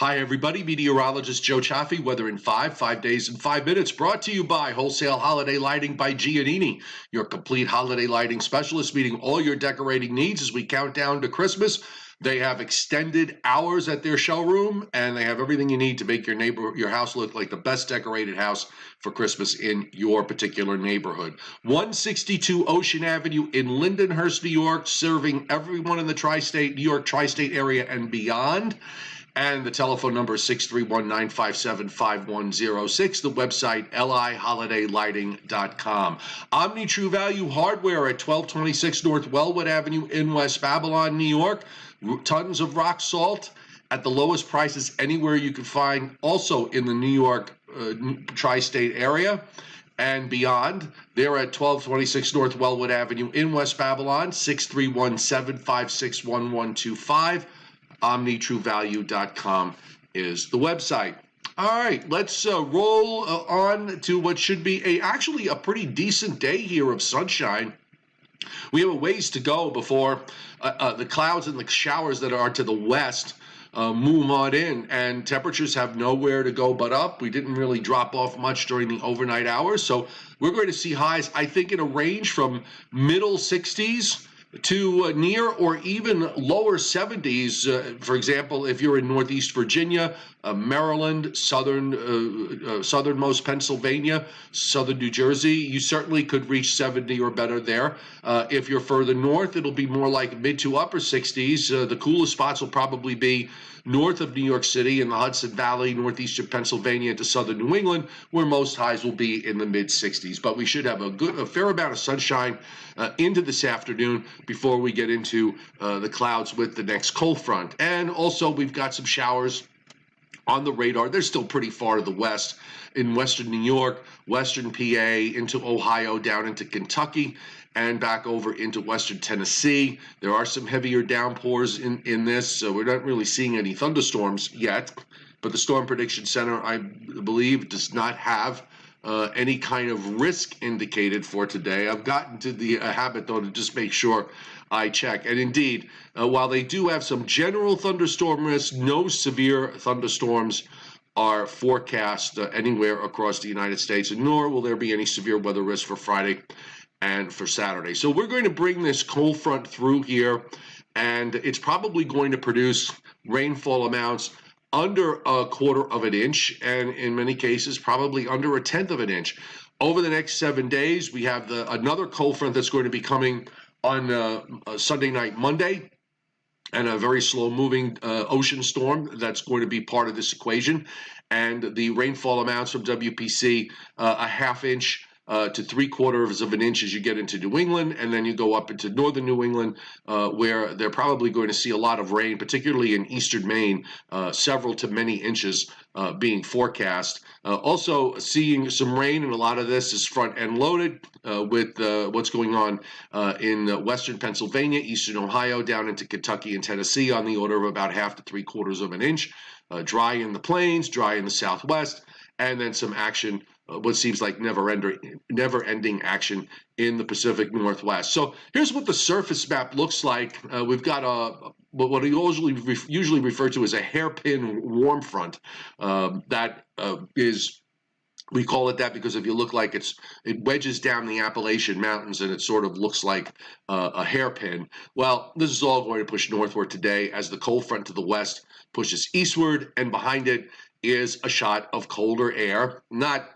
Hi, everybody. Meteorologist Joe Cioffi, weather in 5 days in 5 minutes, brought to you by Wholesale Holiday Lighting by Giannini, your complete holiday lighting specialist, meeting all your decorating needs as we count down to Christmas. They have extended hours at their showroom, and they have everything you need to make your house look like the best decorated house for Christmas in your particular neighborhood. 162 Ocean Avenue in Lindenhurst, New York, serving everyone in the New York tri-state area and beyond. And the telephone number is 631-957-5106. The website, liholidaylighting.com. Omni True Value Hardware at 1226 North Wellwood Avenue in West Babylon, New York. Tons of rock salt at the lowest prices anywhere you can find, also in the New York tri-state area and beyond. They're at 1226 North Wellwood Avenue in West Babylon, 631-756-1125. OmniTrueValue.com is the website. All right, let's roll on to what should be actually a pretty decent day here of sunshine. We have a ways to go before the clouds and the showers that are to the west move on in, and temperatures have nowhere to go but up. We didn't really drop off much during the overnight hours, so we're going to see highs, I think, in a range from middle 60s to near or even lower 70s. For example, if you're in Northeast Virginia, Maryland, southernmost Pennsylvania, southern New Jersey, you certainly could reach 70 or better there. If you're further north, it'll be more like mid to upper 60s. The coolest spots will probably be north of New York City in the Hudson Valley, northeastern Pennsylvania into southern New England, where most highs will be in the mid 60s. But we should have a fair amount of sunshine into this afternoon before we get into the clouds with the next cold front. And also, we've got some showers on the radar. They're still pretty far to the west in western New York, western PA, into Ohio, down into Kentucky, and back over into western Tennessee. There are some heavier downpours in this, so we're not really seeing any thunderstorms yet. But the Storm Prediction Center, I believe, does not have any kind of risk indicated for today. I've gotten to the habit, though, to just make sure I check. And indeed, while they do have some general thunderstorm risk, no severe thunderstorms are forecast anywhere across the United States, and nor will there be any severe weather risk for Friday and for Saturday. So we're going to bring this cold front through here, and it's probably going to produce rainfall amounts under a quarter of an inch, and in many cases, probably under a tenth of an inch. Over the next 7 days, we have another cold front that's going to be coming on Sunday night, Monday, and a very slow-moving ocean storm that's going to be part of this equation. And the rainfall amounts from WPC, a half inch to 3/4 of an inch as you get into New England, and then you go up into northern New England, where they're probably going to see a lot of rain, particularly in eastern Maine, several to many inches being forecast. Also seeing some rain, and a lot of this is front-end loaded with what's going on in western Pennsylvania, eastern Ohio, down into Kentucky and Tennessee on the order of about half to 3/4 of an inch. Dry in the plains, dry in the southwest, and then some action, what seems like never-ending action in the Pacific Northwest. So here's what the surface map looks like. We've got what I usually refer to as a hairpin warm front. We call it that because if you look like it wedges down the Appalachian Mountains, and it sort of looks like a hairpin. Well, this is all going to push northward today as the cold front to the west pushes eastward, and behind it is a shot of colder air, not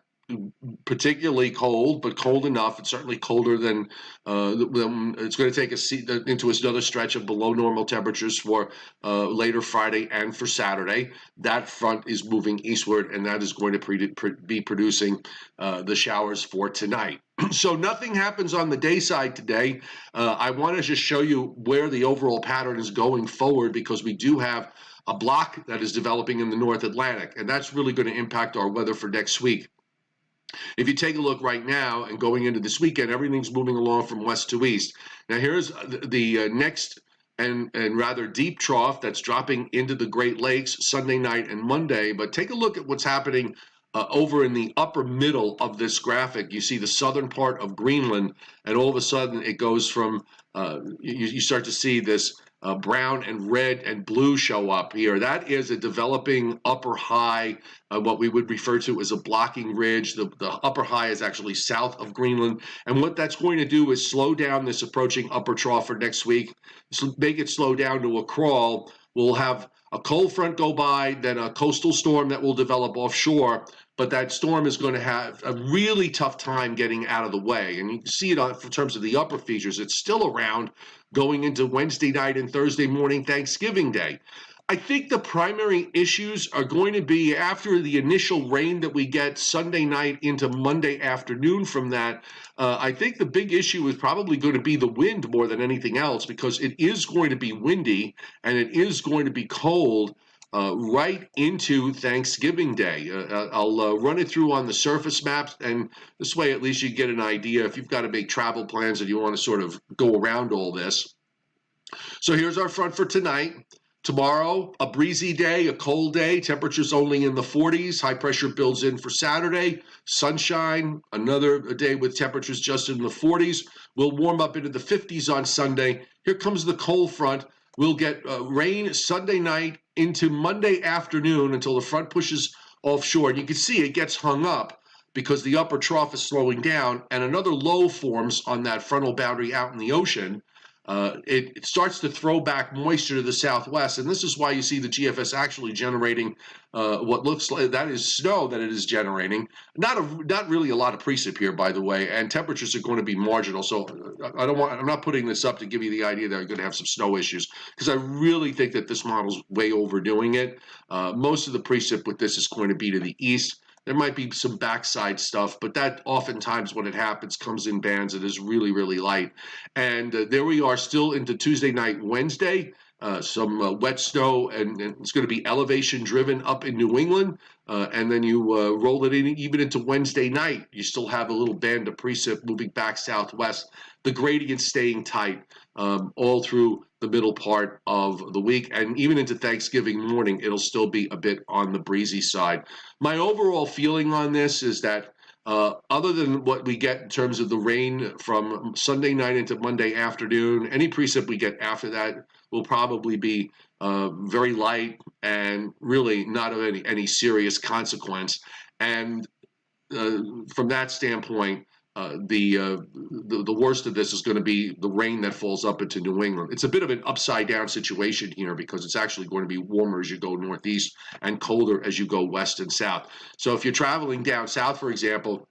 particularly cold, but cold enough. It's certainly colder than it's going to take us into another stretch of below normal temperatures for later Friday and for Saturday. That front is moving eastward, and that is going to be producing the showers for tonight. So nothing happens on the day side today. I want to just show you where the overall pattern is going forward, because we do have a block that is developing in the North Atlantic, and that's really going to impact our weather for next week. If you take a look right now and going into this weekend, everything's moving along from west to east. Now here's the next and rather deep trough that's dropping into the Great Lakes Sunday night and Monday. But take a look at what's happening over in the upper middle of this graphic. You see the southern part of Greenland, and all of a sudden it goes from, you start to see this brown and red and blue show up here. That is a developing upper high, what we would refer to as a blocking ridge. The upper high is actually south of Greenland. And what that's going to do is slow down this approaching upper trough for next week, make it slow down to a crawl. We'll have a cold front go by, then a coastal storm that will develop offshore. But that storm is going to have a really tough time getting out of the way. And you can see it in terms of the upper features. It's still around going into Wednesday night and Thursday morning, Thanksgiving Day. I think the primary issues are going to be after the initial rain that we get Sunday night into Monday afternoon from that. I think the big issue is probably going to be the wind more than anything else, because it is going to be windy and it is going to be cold right into Thanksgiving Day. I'll run it through on the surface maps, and this way at least you get an idea if you've got to make travel plans and you want to sort of go around all this. So here's our front for tonight. Tomorrow, a breezy day, a cold day, temperatures only in the 40s. High pressure builds in for Saturday. Sunshine, another day with temperatures just in the 40s. We'll warm up into the 50s on Sunday. Here comes the cold front. We'll get rain Sunday night into Monday afternoon until the front pushes offshore. And you can see it gets hung up because the upper trough is slowing down, and another low forms on that frontal boundary out in the ocean. It starts to throw back moisture to the southwest, and this is why you see the GFS actually generating what looks like that is snow that it is generating. Not really a lot of precip here, by the way, and temperatures are going to be marginal. So I'm not putting this up to give you the idea that you're going to have some snow issues, because I really think that this model's way overdoing it. Most of the precip with this is going to be to the east. There might be some backside stuff, but that oftentimes when it happens comes in bands. It is really, really light. And there we are still into Tuesday night, Wednesday. Some wet snow, and it's going to be elevation driven up in New England. And then you roll it in even into Wednesday night. You still have a little band of precip moving back southwest. The gradient staying tight all through the middle part of the week, and even into Thanksgiving morning, it'll still be a bit on the breezy side. My overall feeling on this is that other than what we get in terms of the rain from Sunday night into Monday afternoon, any precip we get after that will probably be very light and really not of any serious consequence. And from that standpoint, the worst of this is going to be the rain that falls up into New England. It's a bit of an upside down situation here, because it's actually going to be warmer as you go northeast and colder as you go west and south. So if you're traveling down south, for example,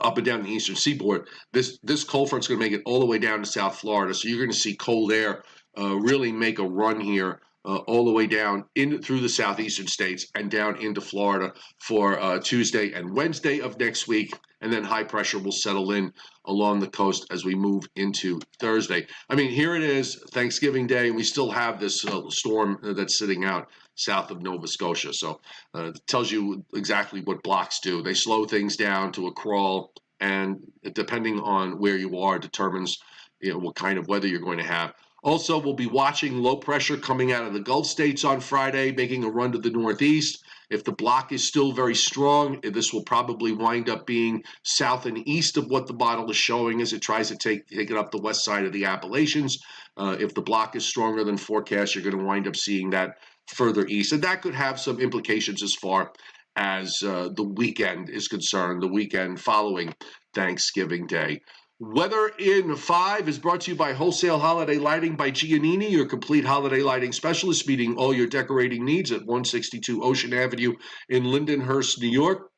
up and down the eastern seaboard, this cold front's going to make it all the way down to South Florida. So you're going to see cold air really make a run here all the way down through the southeastern states and down into Florida for Tuesday and Wednesday of next week. And then high pressure will settle in along the coast as we move into Thursday. I mean, here it is, Thanksgiving Day, and we still have this storm that's sitting out south of Nova Scotia. So it tells you exactly what blocks do. They slow things down to a crawl, and depending on where you are determines what kind of weather you're going to have. Also, we'll be watching low pressure coming out of the Gulf states on Friday, making a run to the northeast. If the block is still very strong, this will probably wind up being south and east of what the model is showing as it tries to take it up the west side of the Appalachians. If the block is stronger than forecast, you're going to wind up seeing that further east. And that could have some implications as far as the weekend is concerned, the weekend following Thanksgiving Day. Weather in 5 is brought to you by Wholesale Holiday Lighting by Giannini, your complete holiday lighting specialist, meeting all your decorating needs at 162 Ocean Avenue in Lindenhurst, New York.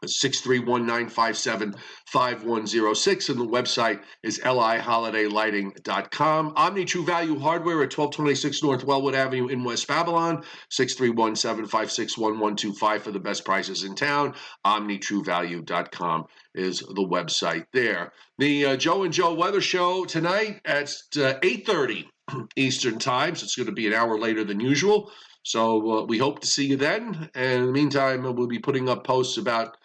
631-957-5106, and the website is liholidaylighting.com. Omni True Value Hardware at 1226 North Wellwood Avenue in West Babylon, 631-756-1125 for the best prices in town. OmniTrueValue.com is the website there. The Joe and Joe Weather Show tonight at 8:30 Eastern Time, so it's going to be an hour later than usual. So we hope to see you then. And in the meantime, we'll be putting up posts about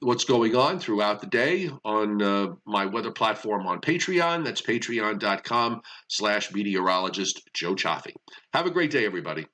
what's going on throughout the day on my weather platform on Patreon. That's patreon.com/meteorologist Joe Cioffi. Have a great day, everybody.